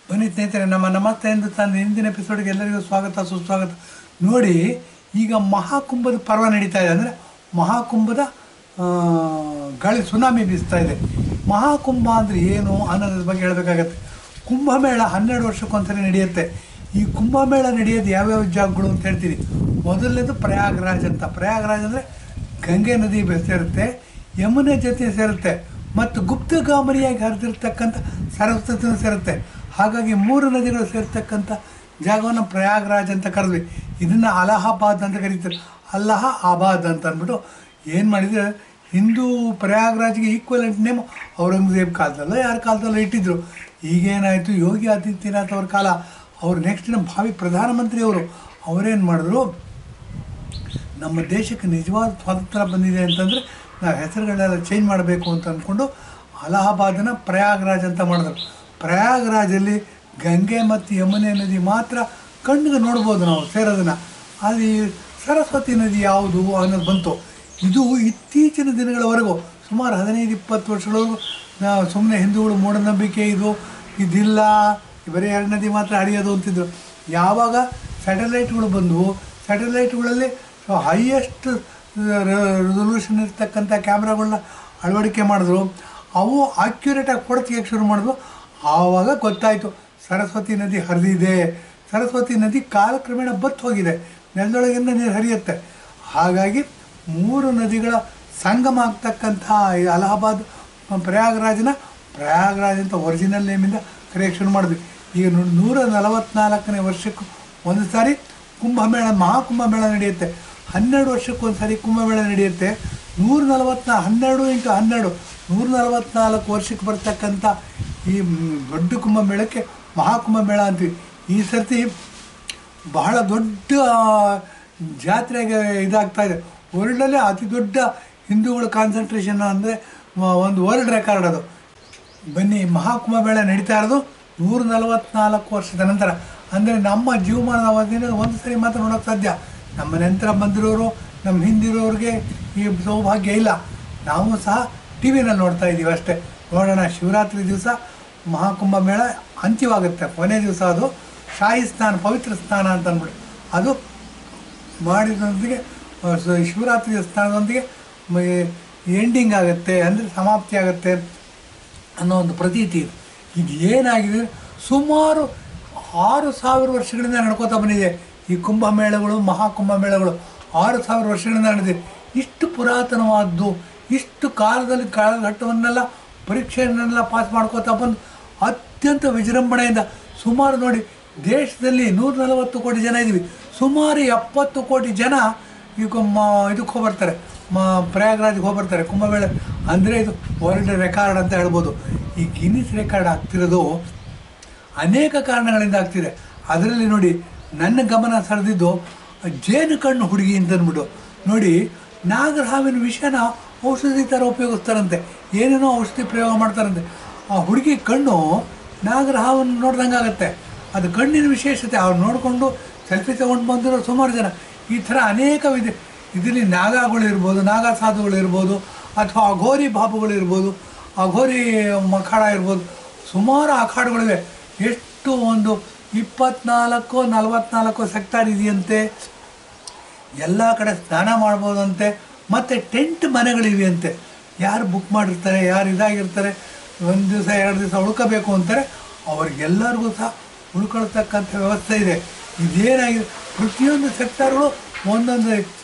ಬನ್ನಿ ಸ್ನೇಹಿತರೆ, ನಮ್ಮ ನಮಸ್ತೆ ಎಂದು ತಂದು ಹಿಂದಿನ ಎಪಿಸೋಡ್ಗೆ ಎಲ್ಲರಿಗೂ ಸ್ವಾಗತ ಸುಸ್ವಾಗತ. ನೋಡಿ, ಈಗ ಮಹಾಕುಂಭದ ಪರ್ವ ನಡೀತಾ ಇದೆ. ಅಂದರೆ ಮಹಾಕುಂಭದ ಗಾಳಿ ಸುನಾಮಿ ಬೀಸ್ತಾ ಇದೆ. ಮಹಾಕುಂಭ ಅಂದರೆ ಏನು ಅನ್ನೋದ್ರ ಬಗ್ಗೆ ಹೇಳಬೇಕಾಗತ್ತೆ. ಕುಂಭಮೇಳ 12 ವರ್ಷಕ್ಕೊಂದ್ಸರಿ ನಡೆಯುತ್ತೆ. ಈ ಕುಂಭಮೇಳ ನಡೆಯೋದು ಯಾವ್ಯಾವ ಜಾಗಗಳು ಅಂತ ಹೇಳ್ತೀನಿ. ಮೊದಲನೇದು ಪ್ರಯಾಗ್ರಾಜ್ ಅಂತ. ಪ್ರಯಾಗ್ರಾಜ್ ಅಂದರೆ ಗಂಗೆ ನದಿ ಸೇರುತ್ತೆ, ಯಮುನೆ ಜೊತೆ ಸೇರುತ್ತೆ, ಮತ್ತು ಗುಪ್ತಗಾಮರಿಯಾಗಿ ಹರಿದಿರ್ತಕ್ಕಂಥ ಸರಸ್ವತಿನೂ ಸೇರುತ್ತೆ. ಹಾಗಾಗಿ 3 ನದಿಗಳು ಸೇರ್ತಕ್ಕಂಥ ಜಾಗವನ್ನು ಪ್ರಯಾಗ್ರಾಜ್ ಅಂತ ಕರೆದ್ವಿ. ಇದನ್ನು ಅಲಹಾಬಾದ್ ಅಂತ ಕರೀತಾರೆ. ಅಲಹಾಬಾದ್ ಅಂತ ಅಂದ್ಬಿಟ್ಟು ಏನು ಮಾಡಿದರೆ, ಹಿಂದೂ ಪ್ರಯಾಗ್ರಾಜ್ಗೆ ಈಕ್ವಲೆಂಟ್ ನೇಮ್ ಔರಂಗಜೇಬ್ ಕಾಲದಲ್ಲ ಯಾರ ಕಾಲದಲ್ಲೂ ಇಟ್ಟಿದ್ರು. ಈಗೇನಾಯಿತು, ಯೋಗಿ ಆದಿತ್ಯನಾಥ್ ಅವ್ರ ಕಾಲ, ಅವರು ನೆಕ್ಸ್ಟ್ ನಮ್ಮ ಭಾವಿ ಪ್ರಧಾನಮಂತ್ರಿಯವರು ಅವರೇನು ಮಾಡಿದ್ರು, ನಮ್ಮ ದೇಶಕ್ಕೆ ನಿಜವಾದ ಸ್ವಾತಂತ್ರ್ಯ ಬಂದಿದೆ ಅಂತಂದರೆ ನಾವು ಹೆಸರುಗಳನ್ನೆಲ್ಲ ಚೇಂಜ್ ಮಾಡಬೇಕು ಅಂತ ಅಂದ್ಕೊಂಡು ಅಲಹಾಬಾದನ್ನು ಪ್ರಯಾಗ್ರಾಜ್ ಅಂತ ಮಾಡಿದ್ರು. ಪ್ರಯಾಗ್ರಾಜಲ್ಲಿ ಗಂಗೆ ಮತ್ತು ಯಮುನೆ ನದಿ ಮಾತ್ರ ಕಣ್ಣಿಗೆ ನೋಡ್ಬೋದು ನಾವು ಸೇರೋದನ್ನು. ಅದು ಸರಸ್ವತಿ ನದಿ ಯಾವುದು ಅನ್ನೋದು ಬಂತು. ಇದು ಇತ್ತೀಚಿನ ದಿನಗಳವರೆಗೂ ಸುಮಾರು 15-20 ವರ್ಷಗಳವರೆಗೂ ನಾವು ಸುಮ್ಮನೆ ಹಿಂದೂಗಳು ಮೂಢನಂಬಿಕೆ ಇದಿಲ್ಲ, ಬರೀ 2 ನದಿ ಮಾತ್ರ ಹರಿಯೋದು ಅಂತಿದ್ರು. ಯಾವಾಗ ಸ್ಯಾಟಲೈಟ್ಗಳು ಬಂದವು, ಸ್ಯಾಟಲೈಟ್ಗಳಲ್ಲಿ ಹೈಯೆಸ್ಟ್ ರೆಸೊಲ್ಯೂಷನ್ ಇರ್ತಕ್ಕಂಥ ಕ್ಯಾಮ್ರಾಗಳನ್ನ ಅಳವಡಿಕೆ ಮಾಡಿದ್ರು. ಅವು ಅಕ್ಯುರೇಟಾಗಿ ಫೋಟೋ ತೆಗಿಯೋಕ್ಕೆ ಶುರು ಮಾಡಿದ್ವು. ಆವಾಗ ಗೊತ್ತಾಯಿತು ಸರಸ್ವತಿ ನದಿ ಹರಿದಿದೆ. ಸರಸ್ವತಿ ನದಿ ಕಾಲಕ್ರಮೇಣ ಬತ್ತು ಹೋಗಿದೆ, ನೆಲದೊಳಗಿಂದ ನೀರು ಹರಿಯುತ್ತೆ. ಹಾಗಾಗಿ 3 ನದಿಗಳ ಸಂಗಮ ಆಗ್ತಕ್ಕಂಥ ಅಲಹಾಬಾದ್ ಪ್ರಯಾಗ್ರಾಜ್ ಅಂತ ಒರಿಜಿನಲ್ ನೇಮಿಂದ ಕರೆಯೋಕ್ಕೆ ಶುರು ಮಾಡಿದ್ವಿ. ಈಗ 144ನೇ ವರ್ಷಕ್ಕೆ ಒಂದು ಸಾರಿ ಮಹಾಕುಂಭಮೇಳ ನಡೆಯುತ್ತೆ. 12 ವರ್ಷಕ್ಕೊಂದು ಸಾರಿ ಕುಂಭಮೇಳ ನಡೆಯುತ್ತೆ. 144 ವರ್ಷಕ್ಕೆ ಬರ್ತಕ್ಕಂಥ ಈ ದೊಡ್ಡ ಕುಂಭಮೇಳಕ್ಕೆ ಮಹಾಕುಂಭಮೇಳ ಅಂತೀವಿ. ಈ ಸರ್ತಿ ಬಹಳ ದೊಡ್ಡ ಜಾತ್ರೆಗೆ ಇದಾಗ್ತಾಯಿದೆ. ವರ್ಲ್ಡಲ್ಲೇ ಅತಿ ದೊಡ್ಡ ಹಿಂದೂಗಳ ಕಾನ್ಸಂಟ್ರೇಷನ್ ಅಂದರೆ ಒಂದು ವರ್ಲ್ಡ್ ರೆಕಾರ್ಡ್ ಅದು. ಬನ್ನಿ, ಮಹಾಕುಂಭಮೇಳ ನಡೀತಾ ಇರೋದು 144 ವರ್ಷದ ನಂತರ. ಅಂದರೆ ನಮ್ಮ ಜೀವಮಾನದ ಅವಧಿನ ಒಂದು ಸರಿ ಮಾತ್ರ ನೋಡೋಕ್ಕೆ ಸಾಧ್ಯ. ನಮ್ಮ ನಂತರ ಬಂದಿರೋರು, ನಮ್ಮ ಹಿಂದಿರೋರಿಗೆ ಈ ಸೌಭಾಗ್ಯ ಇಲ್ಲ. ನಾವು ಸಹ ಟಿ ವಿನಲ್ಲಿ ನೋಡ್ತಾ ಇದ್ದೀವಿ ಅಷ್ಟೇ. ನೋಡೋಣ, ಶಿವರಾತ್ರಿ ದಿವಸ ಮಹಾಕುಂಭಮೇಳ ಅಂತ್ಯವಾಗುತ್ತೆ. ಕೊನೆ ದಿವಸ ಅದು ಶಾಹಿ ಸ್ನಾನ, ಪವಿತ್ರ ಸ್ನಾನ ಅಂತ ಅಂದ್ಬಿಟ್ಟು ಅದು ಮಾಡಿದೊಂದಿಗೆ ಶಿವರಾತ್ರಿ ಸ್ನಾನದೊಂದಿಗೆ ಎಂಡಿಂಗ್ ಆಗುತ್ತೆ, ಅಂದರೆ ಸಮಾಪ್ತಿ ಆಗುತ್ತೆ ಅನ್ನೋ ಒಂದು ಪ್ರತೀತಿ ಇದು. ಇದು ಏನಾಗಿದೆ, ಸುಮಾರು 6000 ವರ್ಷಗಳಿಂದ ನಡ್ಕೋತಾ ಬಂದಿದೆ ಈ ಕುಂಭಮೇಳಗಳು, ಮಹಾಕುಂಭಮೇಳಗಳು 6000 ವರ್ಷಗಳಿಂದ ನಡೆದಿದೆ. ಇಷ್ಟು ಪುರಾತನವಾದ್ದು, ಇಷ್ಟು ಕಾಲಘಟ್ಟವನ್ನೆಲ್ಲ ಪರೀಕ್ಷೆಯನ್ನೆಲ್ಲ ಪಾಸ್ ಮಾಡ್ಕೋತಾ ಬಂದು ಅತ್ಯಂತ ವಿಜೃಂಭಣೆಯಿಂದ ಸುಮಾರು ನೋಡಿ, ದೇಶದಲ್ಲಿ 140 ಕೋಟಿ ಜನ ಇದ್ದೀವಿ. ಸುಮಾರು 70 ಕೋಟಿ ಜನ ಇದಕ್ಕೆ ಹೋಗ್ಬರ್ತಾರೆ, ಪ್ರಯಾಗ್ರಾಜ್ಗೆ ಹೋಗ್ಬರ್ತಾರೆ ಕುಂಭಮೇಳ. ಅಂದರೆ ಇದು ವರ್ಲ್ಡ್ ರೆಕಾರ್ಡ್ ಅಂತ ಹೇಳ್ಬೋದು. ಈ ಗಿನ್ನಿಸ್ ರೆಕಾರ್ಡ್ ಆಗ್ತಿರೋದು ಅನೇಕ ಕಾರಣಗಳಿಂದ ಆಗ್ತಿದೆ. ಅದರಲ್ಲಿ ನೋಡಿ, ನನ್ನ ಗಮನ ಸೆಳೆದಿದ್ದು ಜೇನು ಕಣ್ಣು ಹುಡುಗಿ ಅಂತಂದ್ಬಿಟ್ಟು. ನೋಡಿ, ನಾಗರಹಾವಿನ ವಿಷಯನ ಔಷಧಿ ಥರ ಉಪಯೋಗಿಸ್ತಾರಂತೆ, ಏನೇನೋ ಔಷಧಿ ಪ್ರಯೋಗ ಮಾಡ್ತಾರಂತೆ. ಆ ಹುಡುಗಿ ಕಣ್ಣು ನಾಗರಹಾವನ್ನು ನೋಡ್ದಂಗೆ ಆಗುತ್ತೆ. ಅದು ಕಣ್ಣಿನ ವಿಶೇಷತೆ. ಅವ್ರು ನೋಡಿಕೊಂಡು ಸೆಲ್ಫಿ ತೊಗೊಂಡು ಬಂದಿರೋ ಸುಮಾರು ಜನ. ಈ ಥರ ಅನೇಕ ಇದರಲ್ಲಿ ನಾಗಗಳು ಇರ್ಬೋದು, ನಾಗ ಸಾಧುಗಳು ಇರ್ಬೋದು, ಅಥವಾ ಅಘೋರಿ ಬಾಬುಗಳು ಇರ್ಬೋದು, ಅಘೋರಿ ಮಖಾಡ ಇರ್ಬೋದು. ಸುಮಾರು ಅಖಾಡಗಳಿವೆ. ಎಷ್ಟು ಒಂದು 24-44 ಸೆಕ್ಟಾರ್ ಇದೆಯಂತೆ. ಎಲ್ಲ ಕಡೆ ಸ್ನಾನ ಮಾಡ್ಬೋದಂತೆ. ಮತ್ತು ಟೆಂಟ್ ಮನೆಗಳಿವೆಯಂತೆ. ಯಾರು ಬುಕ್ ಮಾಡಿರ್ತಾರೆ, ಯಾರು ಇದಾಗಿರ್ತಾರೆ, 1 ದಿವಸ 2 ದಿವಸ ಉಳ್ಕೋಬೇಕು ಅಂತಾರೆ, ಅವ್ರಿಗೆಲ್ಲರಿಗೂ ಸಹ ಉಳ್ಕೊಳ್ತಕ್ಕಂಥ ವ್ಯವಸ್ಥೆ ಇದೆ. ಇದೇನಾಗಿದೆ, ಪ್ರತಿಯೊಂದು ಸೆಕ್ಟಾರ್ಗಳು ಒಂದೊಂದು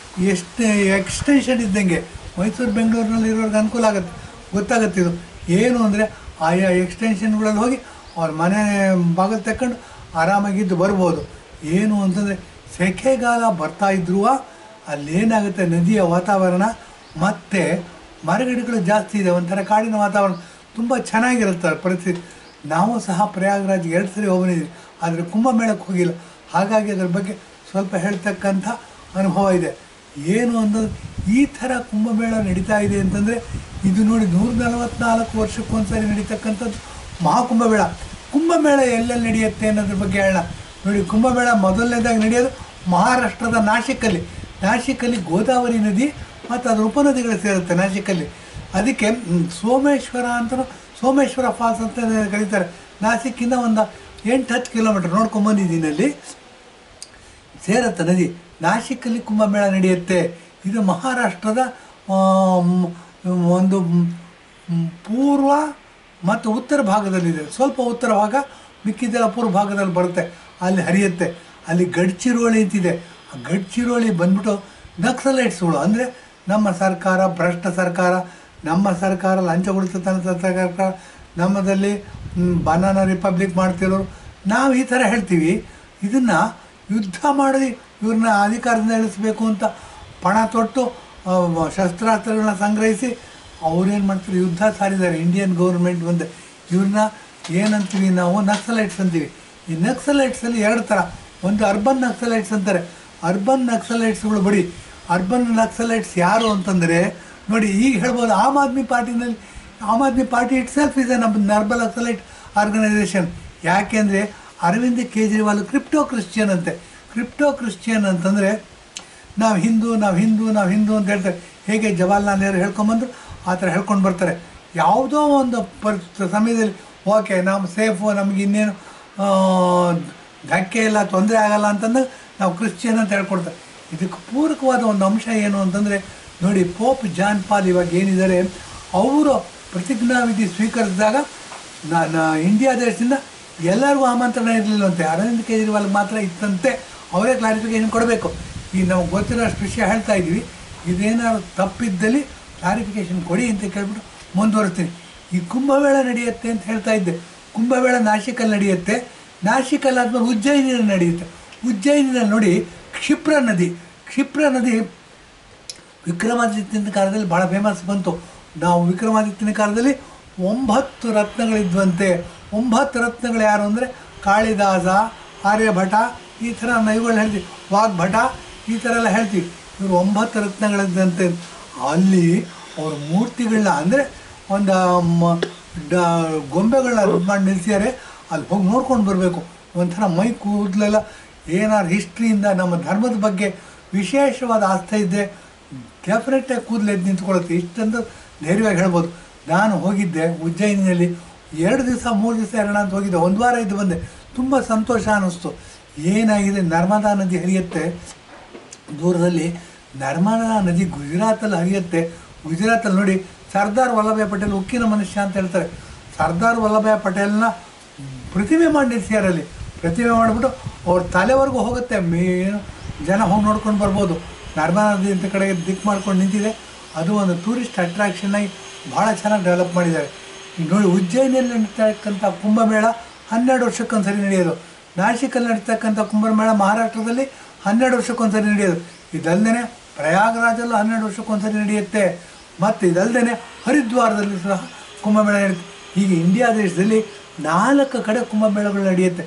ಎಷ್ಟು ಎಕ್ಸ್ಟೆನ್ಷನ್ ಇದ್ದಂಗೆ. ಮೈಸೂರು ಬೆಂಗಳೂರಿನಲ್ಲಿ ಇರೋರಿಗೆ ಅನುಕೂಲ ಗೊತ್ತಾಗುತ್ತೆ ಇದು ಏನು ಅಂದರೆ, ಆಯಾ ಎಕ್ಸ್ಟೆನ್ಷನ್ಗಳಲ್ಲಿ ಹೋಗಿ ಅವ್ರ ಮನೆ ಬಾಗಿಲು ತಗೊಂಡು ಆರಾಮಾಗಿದ್ದು ಬರ್ಬೋದು. ಏನು ಅಂತಂದರೆ, ಸೆಕೆಗಾಲ ಬರ್ತಾ ಇದ್ರೂ ಅಲ್ಲೇನಾಗುತ್ತೆ, ನದಿಯ ವಾತಾವರಣ ಮತ್ತು ಮರಗಿಡಗಳು ಜಾಸ್ತಿ ಇದೆ, ಒಂಥರ ಕಾಡಿನ ವಾತಾವರಣ ತುಂಬ ಚೆನ್ನಾಗಿರುತ್ತೆ ಪರಿಸ್ಥಿತಿ. ನಾವು ಸಹ ಪ್ರಯಾಗ್ರಾಜ್ಗೆ 2 ಸರಿ ಹೋಗಿದ್ದೀವಿ, ಆದರೆ ಕುಂಭಮೇಳಕ್ಕೆ ಹೋಗಿಲ್ಲ. ಹಾಗಾಗಿ ಅದರ ಬಗ್ಗೆ ಸ್ವಲ್ಪ ಹೇಳ್ತಕ್ಕಂಥ ಅನುಭವ ಇದೆ. ಏನು ಅನ್ನೋದು, ಈ ಥರ ಕುಂಭಮೇಳ ನಡೀತಾ ಇದೆ ಅಂತಂದರೆ, ಇದು ನೋಡಿ 144 ವರ್ಷಕ್ಕೊಂದು ಸಾರಿ ನಡೀತಕ್ಕಂಥದ್ದು ಮಹಾಕುಂಭಮೇಳ. ಕುಂಭಮೇಳ ಎಲ್ಲೆಲ್ಲಿ ನಡೆಯುತ್ತೆ ಅನ್ನೋದ್ರ ಬಗ್ಗೆ ಹೇಳೋಣ. ನೋಡಿ, ಕುಂಭಮೇಳ ಮೊದಲನೇದಾಗಿ ನಡೆಯೋದು ಮಹಾರಾಷ್ಟ್ರದ ನಾಶಿಕಲ್ಲಿ ಗೋದಾವರಿ ನದಿ ಮತ್ತು ಅದರ ಉಪನದಿಗಳು ಸೇರುತ್ತೆ ನಾಶಿಕಲ್ಲಿ. ಅದಕ್ಕೆ ಸೋಮೇಶ್ವರ ಫಾಲ್ಸ್ ಅಂತ ಕರೀತಾರೆ. ನಾಸಿಕ್ಕಿಂದ ಒಂದು 8-10 ಕಿಲೋಮೀಟ್ರ್ ನೋಡ್ಕೊಂಬಂದಿದ್ದೀನಿ. ಅಲ್ಲಿ ಸೇರತ್ತ ನದಿ. ನಾಶಿಕಲ್ಲಿ ಕುಂಭಮೇಳ ನಡೆಯುತ್ತೆ. ಇದು ಮಹಾರಾಷ್ಟ್ರದ ಒಂದು ಪೂರ್ವ ಮತ್ತು ಉತ್ತರ ಭಾಗದಲ್ಲಿದೆ. ಸ್ವಲ್ಪ ಉತ್ತರ ಭಾಗ, ಮಿಕ್ಕಿದ್ದೆಲ್ಲ ಪೂರ್ವ ಭಾಗದಲ್ಲಿ ಬರುತ್ತೆ. ಅಲ್ಲಿ ಹರಿಯುತ್ತೆ. ಅಲ್ಲಿ ಗಡ್ಚಿರೋಳಿ ಅಂತಿದೆ. ಆ ಗಡ್ಚಿರೋಳಿ ಬಂದ್ಬಿಟ್ಟು ನಕ್ಸಲೈಟ್ಸ್ಗಳು, ಅಂದರೆ ನಮ್ಮ ಸರ್ಕಾರ ಭ್ರಷ್ಟ ಸರ್ಕಾರ, ನಮ್ಮ ಸರ್ಕಾರ ಲಂಚ ಕೊಡ್ತಕ್ಕಂಥ ಸರ್ಕಾರ, ನಮ್ಮದಲ್ಲಿ ಬನಾನಾ ರಿಪಬ್ಲಿಕ್ ಮಾಡ್ತಿರೋರು, ನಾವು ಈ ಥರ ಹೇಳ್ತೀವಿ. ಇದನ್ನು ಯುದ್ಧ ಮಾಡಿ ಇವ್ರನ್ನ ಅಧಿಕಾರದಿಂದ ಇಳಿಸ್ಬೇಕು ಅಂತ ಪಣ ತೊಟ್ಟು ಶಸ್ತ್ರಾಸ್ತ್ರಗಳನ್ನ ಸಂಗ್ರಹಿಸಿ ಅವ್ರೇನು ಮಾಡ್ತಾರೆ, ಯುದ್ಧ ಸಾರಿದ್ದಾರೆ. ಇಂಡಿಯನ್ ಗೌರ್ಮೆಂಟ್ ಬಂದು ಇವ್ರನ್ನ ಏನಂತೀವಿ ನಾವು, ನಕ್ಸಲೈಟ್ಸ್ ಅಂತೀವಿ. ಈ ನಕ್ಸಲೈಟ್ಸಲ್ಲಿ 2 ಥರ. ಒಂದು ಅರ್ಬನ್ ನಕ್ಸಲೈಟ್ಸ್ ಅಂತಾರೆ. ಅರ್ಬನ್ ನಕ್ಸಲೈಟ್ಸ್ಗಳು ಬಡಿ. ಅರ್ಬನ್ ನಕ್ಸಲೈಟ್ಸ್ ಯಾರು ಅಂತಂದರೆ ನೋಡಿ, ಈಗ ಹೇಳ್ಬೋದು ಆಮ್ ಆದ್ಮಿ ಪಾರ್ಟಿನಲ್ಲಿ, Aam Aadmi party itself ಇದೆ ನಮ್ಮ ಅರ್ಬನ್ ನಕ್ಸಲೈಟ್ ಆರ್ಗನೈಸೇಷನ್. ಯಾಕೆಂದರೆ ಅರವಿಂದ್ ಕೇಜ್ರಿವಾಲ್ ಕ್ರಿಪ್ಟೋ ಕ್ರಿಶ್ಚಿಯನ್ ಅಂತೆ. ಕ್ರಿಪ್ಟೋ ಕ್ರಿಶ್ಚಿಯನ್ ಅಂತಂದರೆ ನಾವು ಹಿಂದೂ ಅಂತ ಹೇಳ್ತಾರೆ. ಹೇಗೆ ಜವಾಹರ್ಲಾಲ್ ನೆಹರು ಹೇಳ್ಕೊಂಬಂದ್ರು ಆ ಥರ ಹೇಳ್ಕೊಂಡು ಬರ್ತಾರೆ. ಯಾವುದೋ ಒಂದು ಸಮಯದಲ್ಲಿ ಓಕೆ ನಾವು ಸೇಫು, ನಮಗೆ ಇನ್ನೇನು ಧಕ್ಕೆ ಇಲ್ಲ, ತೊಂದರೆ ಆಗಲ್ಲ ಅಂತಂದಾಗ ನಾವು ಕ್ರಿಶ್ಚಿಯನ್ ಅಂತ ಹೇಳ್ಕೊಡ್ತಾರೆ. ಇದಕ್ಕೆ ಪೂರಕವಾದ ಒಂದು ಅಂಶ ಏನು ಅಂತಂದರೆ ನೋಡಿ, ಪೋಪ್ ಜಾನ್ ಪಾಲ್ ಇವಾಗ ಏನಿದ್ದಾರೆ, ಅವರು ಪ್ರತಿಜ್ಞಾವಿಧಿ ಸ್ವೀಕರಿಸಿದಾಗ ಇಂಡಿಯಾ ದೇಶದಿಂದ ಎಲ್ಲರಿಗೂ ಆಮಂತ್ರಣ ಇರಲಿಲ್ಲವಂತೆ. ಅರವಿಂದ್ ಕೇಜ್ರಿವಾಲ್ ಮಾತ್ರ ಇತ್ತಂತೆ. ಅವರೇ ಕ್ಲಾರಿಫಿಕೇಷನ್ ಕೊಡಬೇಕು. ಈಗ ನಾವು ಗೊತ್ತಿರೋಷ್ಟು ವಿಷಯ ಹೇಳ್ತಾ ಇದ್ದೀವಿ. ಇದೇನಾದ್ರು ತಪ್ಪಿದ್ದಲ್ಲಿ ಕ್ಲಾರಿಫಿಕೇಷನ್ ಕೊಡಿ ಅಂತ ಕೇಳ್ಬಿಟ್ಟು ಮುಂದುವರಿಸ್ತೀನಿ. ಈ ಕುಂಭಮೇಳ ನಡೆಯುತ್ತೆ ಅಂತ ಹೇಳ್ತಾ ಇದ್ದೆ. ಕುಂಭಮೇಳ ನಾಶಿಕಲ್ಲಿ ನಡೆಯುತ್ತೆ. ನಾಶಿಕಲ್ಲಿ ಆದ್ಮೇಲೆ ಉಜ್ಜಯಿನಿಯಲ್ಲಿ ನಡೆಯುತ್ತೆ. ಉಜ್ಜಯಿನಿಯಲ್ಲಿ ನೋಡಿ ಕ್ಷಿಪ್ರ ನದಿ ವಿಕ್ರಮಾದಿತ್ಯನ ಕಾಲದಲ್ಲಿ ಭಾಳ ಫೇಮಸ್ ಬಂತು. ನಾವು ವಿಕ್ರಮಾದಿತ್ಯನ ಕಾಲದಲ್ಲಿ 9 ರತ್ನಗಳಿದ್ವಂತೆ. 9 ರತ್ನಗಳು ಯಾರು ಅಂದರೆ ಕಾಳಿದಾಸ, ಆರ್ಯಭಟ, ಈ ಥರ ಇವುಗಳನ್ನ ಹೇಳ್ತೀವಿ, ವಾಗ್ಭಟ, ಈ ಥರ ಎಲ್ಲ ಹೇಳ್ತೀವಿ. ಇವರು 9 ರತ್ನಗಳಿದ್ದಂತೆ. ಅಲ್ಲಿ ಅವ್ರ ಮೂರ್ತಿಗಳನ್ನ ಅಂದರೆ ಒಂದು ಗೊಂಬೆಗಳನ್ನ ಮಾಡಿ ನಿಲ್ಸಿದ್ದಾರೆ. ಅಲ್ಲಿ ಹೋಗಿ ನೋಡ್ಕೊಂಡು ಬರಬೇಕು. ಒಂಥರ ಮೈ ಕೂದಲೆಲ್ಲ ಏನಾರು ಹಿಸ್ಟ್ರಿಯಿಂದ ನಮ್ಮ ಧರ್ಮದ ಬಗ್ಗೆ ವಿಶೇಷವಾದ ಆಸ್ಥೆ ಇದ್ದರೆ ಡೆಫಿನೆಟಾಗಿ ಕೂದಲೆದ್ದು ನಿಂತ್ಕೊಳ್ಳುತ್ತೆ. ಇಷ್ಟಂತ ಧೈರ್ಯವಾಗಿ ಹೇಳ್ಬೋದು. ನಾನು ಹೋಗಿದ್ದೆ ಉಜ್ಜಯಿನಿಯಲ್ಲಿ 2 ದಿವಸ 3 ದಿವಸ ಇರೋಣ ಅಂತ ಹೋಗಿದ್ದೆ. 1 ವಾರ ಇದ್ದು ಬಂದೆ. ತುಂಬ ಸಂತೋಷ ಅನ್ನಿಸ್ತು. ಏನಾಗಿದೆ, ನರ್ಮದಾ ನದಿ ಹರಿಯುತ್ತೆ ದೂರದಲ್ಲಿ. ನರ್ಮದಾ ನದಿ ಗುಜರಾತಲ್ಲಿ ಹರಿಯುತ್ತೆ. ಗುಜರಾತಲ್ಲಿ ನೋಡಿ ಸರ್ದಾರ್ ವಲ್ಲಭಾಯ್ ಪಟೇಲ್ ಉಕ್ಕಿನ ಮನುಷ್ಯ ಅಂತ ಹೇಳ್ತಾರೆ. ಸರ್ದಾರ್ ವಲ್ಲಭಾಯ್ ಪಟೇಲ್ನ ಪ್ರತಿಮೆ ಮಾಡಿ ನಿಲ್ಸಿಯಾರಲ್ಲಿ. ಪ್ರತಿಮೆ ಮಾಡಿಬಿಟ್ಟು ಅವ್ರ ತಲೆವರೆಗೂ ಹೋಗುತ್ತೆ. ಏನು ಜನ ಹೋಗಿ ನೋಡ್ಕೊಂಡು ಬರ್ಬೋದು. ನರ್ಮದಾ ನದಿ ಇಂಥ ಕಡೆಗೆ ದಿಕ್ಕು ಮಾಡ್ಕೊಂಡು ನಿಂತಿದೆ. ಅದು ಒಂದು ಟೂರಿಸ್ಟ್ ಅಟ್ರಾಕ್ಷನ್ನಾಗಿ ಭಾಳ ಚೆನ್ನಾಗಿ ಡೆವಲಪ್ ಮಾಡಿದ್ದಾರೆ. ಈಗ ನೋಡಿ, ಉಜ್ಜಯಿನಿಯಲ್ಲಿ ನಡೀತಕ್ಕಂಥ ಕುಂಭಮೇಳ 12 ವರ್ಷಕ್ಕೊಂದು ಸರಿ ನಡೆಯೋದು. ನಾಶಿಕಲ್ಲಿ ನಡೀತಕ್ಕಂಥ ಕುಂಭಮೇಳ ಮಹಾರಾಷ್ಟ್ರದಲ್ಲಿ 12 ವರ್ಷಕ್ಕೊಂದು ಸರಿ ನಡೆಯೋದು. ಇದಲ್ಲದೆ ಪ್ರಯಾಗರಾಜಲ್ಲೂ 12 ವರ್ಷಕ್ಕೊಂದು ಸರಿ ನಡೆಯುತ್ತೆ. ಮತ್ತು ಇದಲ್ಲದೆ ಹರಿದ್ವಾರದಲ್ಲಿ ಸಹ ಕುಂಭಮೇಳ ನಡೆಯುತ್ತೆ. ಹೀಗೆ ಇಂಡಿಯಾ ದೇಶದಲ್ಲಿ 4 ಕಡೆ ಕುಂಭಮೇಳಗಳು ನಡೆಯುತ್ತೆ.